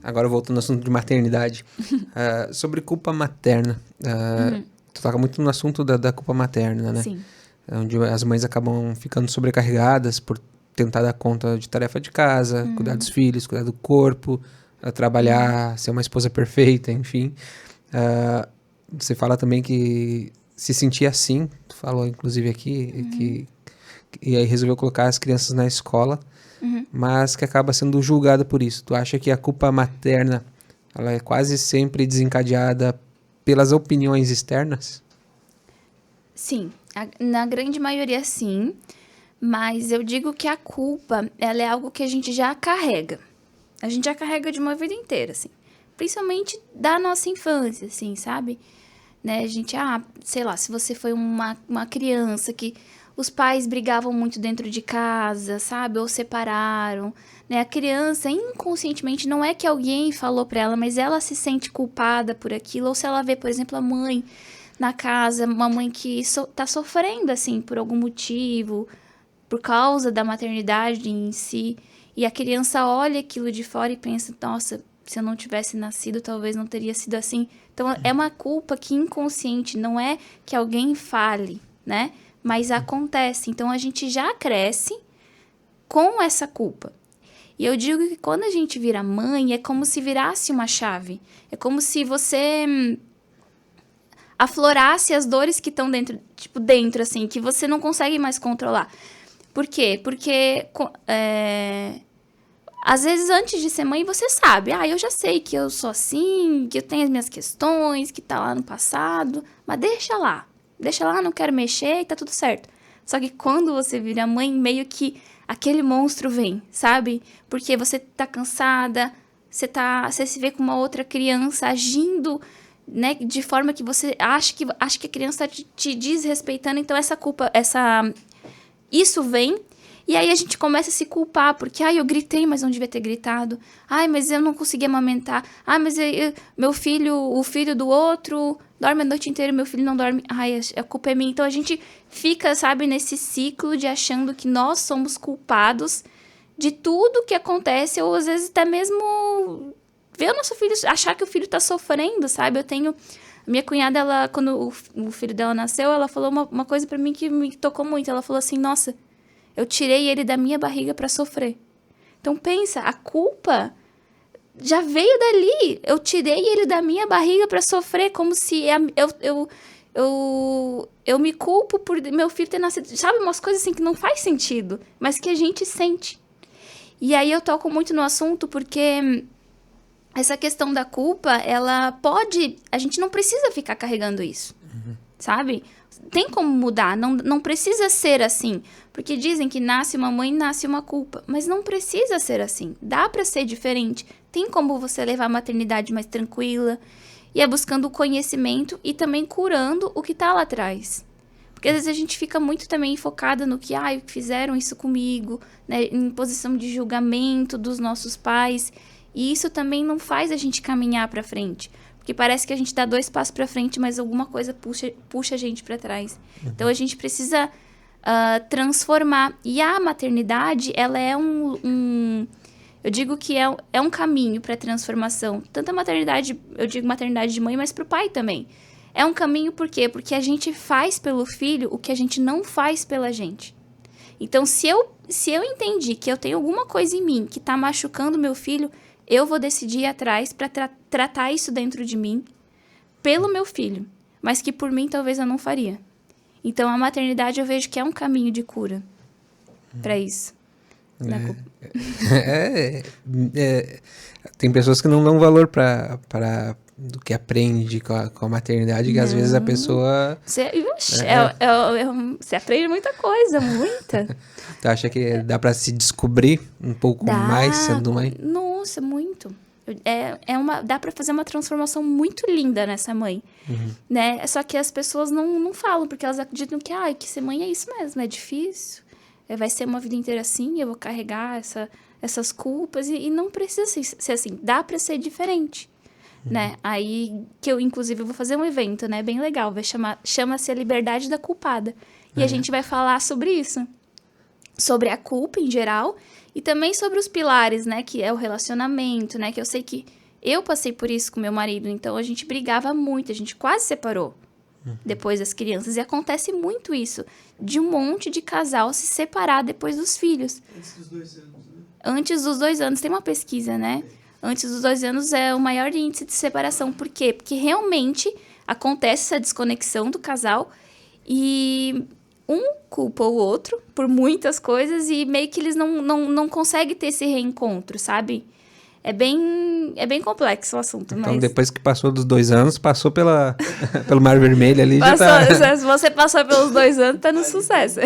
Agora voltando ao assunto de maternidade. Sobre culpa materna. Tu toca muito no assunto da culpa materna, né? Sim. Onde as mães acabam ficando sobrecarregadas por tentar dar conta de tarefa de casa, cuidar dos filhos, cuidar do corpo, trabalhar, ser uma esposa perfeita, enfim. Você fala também que se sentia assim, tu falou inclusive aqui, e aí resolveu colocar as crianças na escola, mas que acaba sendo julgada por isso. Tu acha que a culpa materna, ela é quase sempre desencadeada pelas opiniões externas? Sim, na grande maioria sim, mas eu digo que a culpa, ela é algo que a gente já carrega. A gente já carrega de uma vida inteira, assim. Principalmente da nossa infância, assim, sabe? Né? A gente, sei lá, se você foi uma criança que os pais brigavam muito dentro de casa, sabe? Ou separaram, né? A criança, inconscientemente, não é que alguém falou pra ela, mas ela se sente culpada por aquilo. Ou se ela vê, por exemplo, a mãe na casa, uma mãe que tá sofrendo, assim, por algum motivo, por causa da maternidade em si, e a criança olha aquilo de fora e pensa, nossa, se eu não tivesse nascido, talvez não teria sido assim. Então, é uma culpa que inconsciente, não é que alguém fale, né? Mas acontece. Então, a gente já cresce com essa culpa. E eu digo que quando a gente vira mãe, é como se virasse uma chave. É como se você aflorasse as dores que estão dentro, assim, que você não consegue mais controlar. Por quê? Porque às vezes antes de ser mãe você sabe, eu já sei que eu sou assim, que eu tenho as minhas questões, que tá lá no passado, mas deixa lá, não quero mexer e tá tudo certo. Só que quando você vira mãe, meio que aquele monstro vem, sabe? Porque você tá cansada, você se vê com uma outra criança agindo, né, de forma que você acha que a criança tá te desrespeitando, então essa culpa, isso vem, e aí a gente começa a se culpar, porque, eu gritei, mas não devia ter gritado. Mas eu não consegui amamentar. Mas meu filho, o filho do outro, dorme a noite inteira, meu filho não dorme. A culpa é minha. Então a gente fica, sabe, nesse ciclo de achando que nós somos culpados de tudo que acontece, ou às vezes até mesmo ver o nosso filho, achar que o filho tá sofrendo, sabe? Minha cunhada, ela, quando o filho dela nasceu, ela falou uma coisa pra mim que me tocou muito. Ela falou assim, nossa, eu tirei ele da minha barriga pra sofrer. Então pensa, a culpa já veio dali. Eu tirei ele da minha barriga pra sofrer, como se eu me culpo por meu filho ter nascido. Sabe, umas coisas assim que não faz sentido, mas que a gente sente. E aí eu toco muito no assunto porque essa questão da culpa, a gente não precisa ficar carregando isso, sabe? Tem como mudar, não precisa ser assim. Porque dizem que nasce uma mãe, nasce uma culpa. Mas não precisa ser assim. Dá pra ser diferente. Tem como você levar a maternidade mais tranquila. E é buscando o conhecimento e também curando o que tá lá atrás. Porque às vezes a gente fica muito também focada no que, fizeram isso comigo, né? Em posição de julgamento dos nossos pais. E isso também não faz a gente caminhar pra frente. Porque parece que a gente dá 2 passos pra frente, mas alguma coisa puxa a gente pra trás. Então, a gente precisa transformar. E a maternidade, ela é eu digo que é um caminho pra transformação. Tanto a maternidade, eu digo maternidade de mãe, mas pro pai também. É um caminho por quê? Porque a gente faz pelo filho o que a gente não faz pela gente. Então, se eu entendi que eu tenho alguma coisa em mim que tá machucando meu filho, eu vou decidir ir atrás para tratar isso dentro de mim, pelo meu filho. Mas que por mim, talvez eu não faria. Então, a maternidade eu vejo que é um caminho de cura para isso. Tem pessoas que não dão valor para do que aprende com a maternidade, que às vezes a pessoa... Você aprende muita coisa, muita. Tu acha que dá para se descobrir um pouco mais sendo mãe? Nossa, muito. Dá pra fazer uma transformação muito linda nessa mãe, né? Só que as pessoas não falam, porque elas acreditam que ser mãe é isso mesmo, é difícil, vai ser uma vida inteira assim, eu vou carregar essas culpas, e não precisa ser assim, dá pra ser diferente, né? Aí, que eu, inclusive, vou fazer um evento, né, bem legal, chama-se A Liberdade da Culpada, e a gente vai falar sobre isso. sobre a culpa em geral e também sobre os pilares, né, que é o relacionamento, né, que eu sei que eu passei por isso com meu marido, então a gente brigava muito, a gente quase separou depois das crianças, e acontece muito isso, de um monte de casal se separar depois dos filhos. Antes dos 2 anos, né? Antes dos 2 anos, tem uma pesquisa, né? Antes dos 2 anos é o maior índice de separação. Por quê? Porque realmente acontece essa desconexão do casal e um culpa o outro por muitas coisas e meio que eles não conseguem ter esse reencontro, sabe? É bem complexo o assunto. Então, mas... depois que passou dos 2 anos, passou pelo Mar Vermelho ali, Passou, já tá... se você passou pelos 2 anos, tá no sucesso.